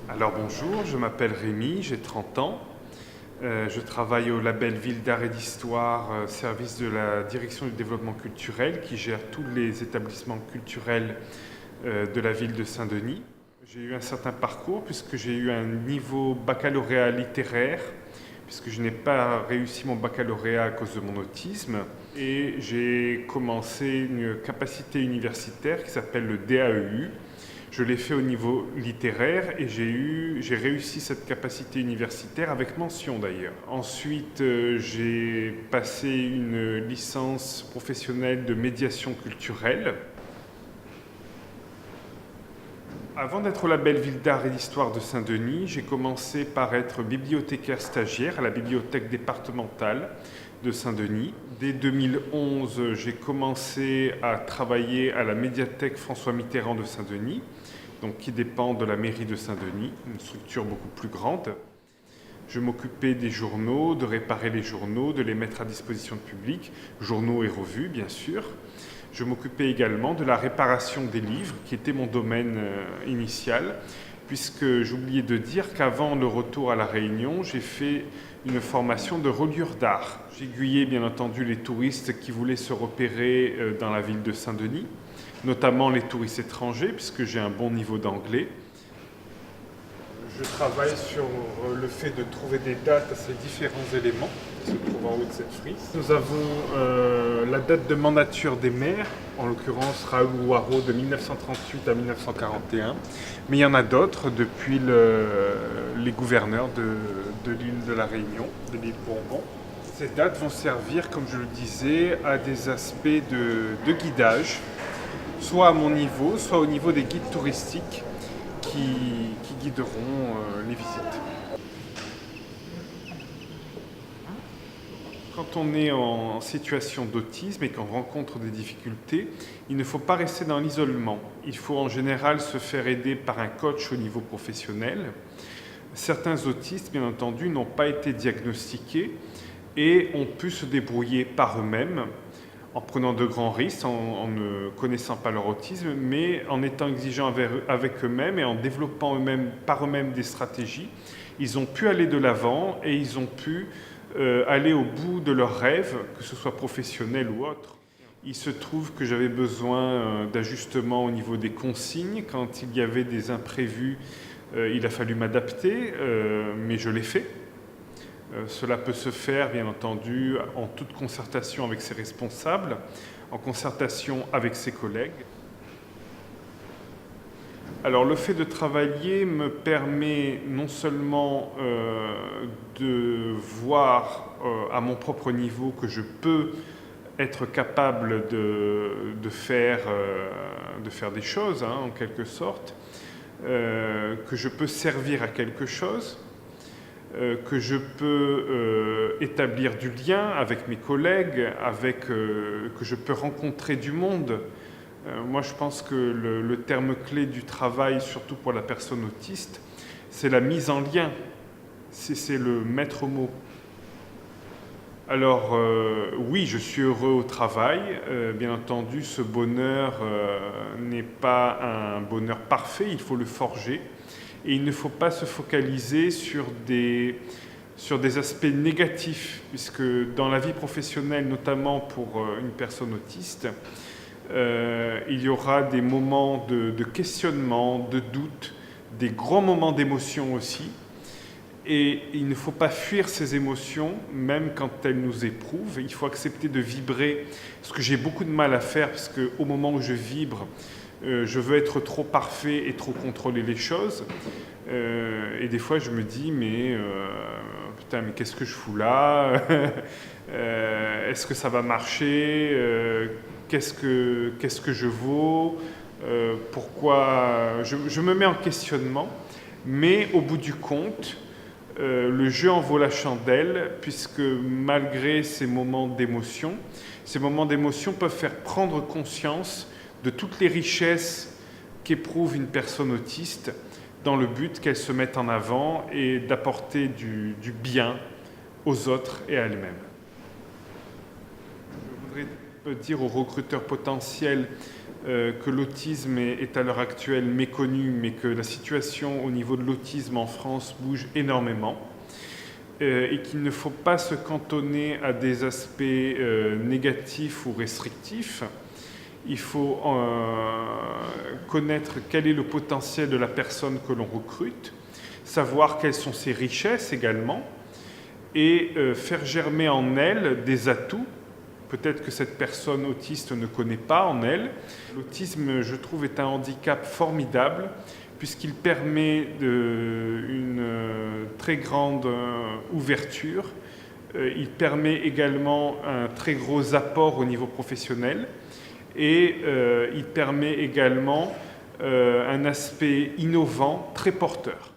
Alors bonjour, je m'appelle Rémi, j'ai 30 ans. Je travaille au label Ville d'Art et d'Histoire, service de la Direction du développement culturel qui gère tous les établissements culturels de la ville de Saint-Denis. J'ai eu un certain parcours puisque j'ai eu un niveau baccalauréat littéraire, puisque je n'ai pas réussi mon baccalauréat à cause de mon autisme. Et j'ai commencé une capacité universitaire qui s'appelle le DAEU. Je l'ai fait au niveau littéraire et j'ai réussi cette capacité universitaire avec mention d'ailleurs. Ensuite, j'ai passé une licence professionnelle de médiation culturelle. Avant d'être au label Ville d'Art et d'Histoire de Saint-Denis, j'ai commencé par être bibliothécaire stagiaire à la bibliothèque départementale de Saint-Denis. Dès 2011, j'ai commencé à travailler à la médiathèque François Mitterrand de Saint-Denis, donc qui dépend de la mairie de Saint-Denis, une structure beaucoup plus grande. Je m'occupais des journaux, de réparer les journaux, de les mettre à disposition du public, journaux et revues bien sûr. Je m'occupais également de la réparation des livres, qui était mon domaine initial, puisque j'oubliais de dire qu'avant le retour à La Réunion, j'ai fait une formation de reliure d'art. J'aiguillais bien entendu les touristes qui voulaient se repérer dans la ville de Saint-Denis, notamment les touristes étrangers, puisque j'ai un bon niveau d'anglais. Je travaille sur le fait de trouver des dates à ces différents éléments qui se trouvent en haut de cette frise. Nous avons la date de mandature des maires, en l'occurrence Raoul Ouareau de 1938 à 1941, mais il y en a d'autres depuis les gouverneurs de l'île de la Réunion, de l'île Bourbon. Ces dates vont servir, comme je le disais, à des aspects de guidage, soit à mon niveau, soit au niveau des guides touristiques qui guideront les visites. Quand on est en situation d'autisme et qu'on rencontre des difficultés, il ne faut pas rester dans l'isolement. Il faut en général se faire aider par un coach au niveau professionnel. Certains autistes, bien entendu, n'ont pas été diagnostiqués et ont pu se débrouiller par eux-mêmes en prenant de grands risques, en ne connaissant pas leur autisme, mais en étant exigeants avec eux-mêmes et en développant par eux-mêmes des stratégies. Ils ont pu aller de l'avant et ils ont pu aller au bout de leurs rêves, que ce soit professionnel ou autre. Il se trouve que j'avais besoin d'ajustements au niveau des consignes. Quand il y avait des imprévus, il a fallu m'adapter, mais je l'ai fait. Cela peut se faire, bien entendu, en toute concertation avec ses responsables, en concertation avec ses collègues. Alors, le fait de travailler me permet non seulement de voir à mon propre niveau que je peux être capable de faire des choses, en quelque sorte, que je peux servir à quelque chose, que je peux établir du lien avec mes collègues, que je peux rencontrer du monde. Moi, je pense que le terme clé du travail, surtout pour la personne autiste, c'est la mise en lien. C'est le maître mot. Alors, oui, je suis heureux au travail. Bien entendu, ce bonheur n'est pas un bonheur parfait, il faut le forger. Et il ne faut pas se focaliser sur des aspects négatifs, puisque dans la vie professionnelle, notamment pour une personne autiste, il y aura des moments de questionnement, de doute, des grands moments d'émotion aussi. Et il ne faut pas fuir ces émotions, même quand elles nous éprouvent. Il faut accepter de vibrer, ce que j'ai beaucoup de mal à faire, parce qu'au moment où je vibre, je veux être trop parfait et trop contrôler les choses. Et des fois, je me dis, mais putain, mais qu'est-ce que je fous là? Est-ce que ça va marcher? Qu'est-ce que je vaux? Pourquoi? Je me mets en questionnement, mais au bout du compte, le jeu en vaut la chandelle, puisque malgré ces moments d'émotion peuvent faire prendre conscience de toutes les richesses qu'éprouve une personne autiste dans le but qu'elle se mette en avant et d'apporter du bien aux autres et à elle-même. Je voudrais dire aux recruteurs potentiels que l'autisme est à l'heure actuelle méconnu, mais que la situation au niveau de l'autisme en France bouge énormément, et qu'il ne faut pas se cantonner à des aspects négatifs ou restrictifs. Il faut connaître quel est le potentiel de la personne que l'on recrute, savoir quelles sont ses richesses également, et faire germer en elle des atouts. Peut-être que cette personne autiste ne connaît pas en elle. L'autisme, je trouve, est un handicap formidable puisqu'il permet une très grande ouverture. Il permet également un très gros apport au niveau professionnel et il permet également un aspect innovant très porteur.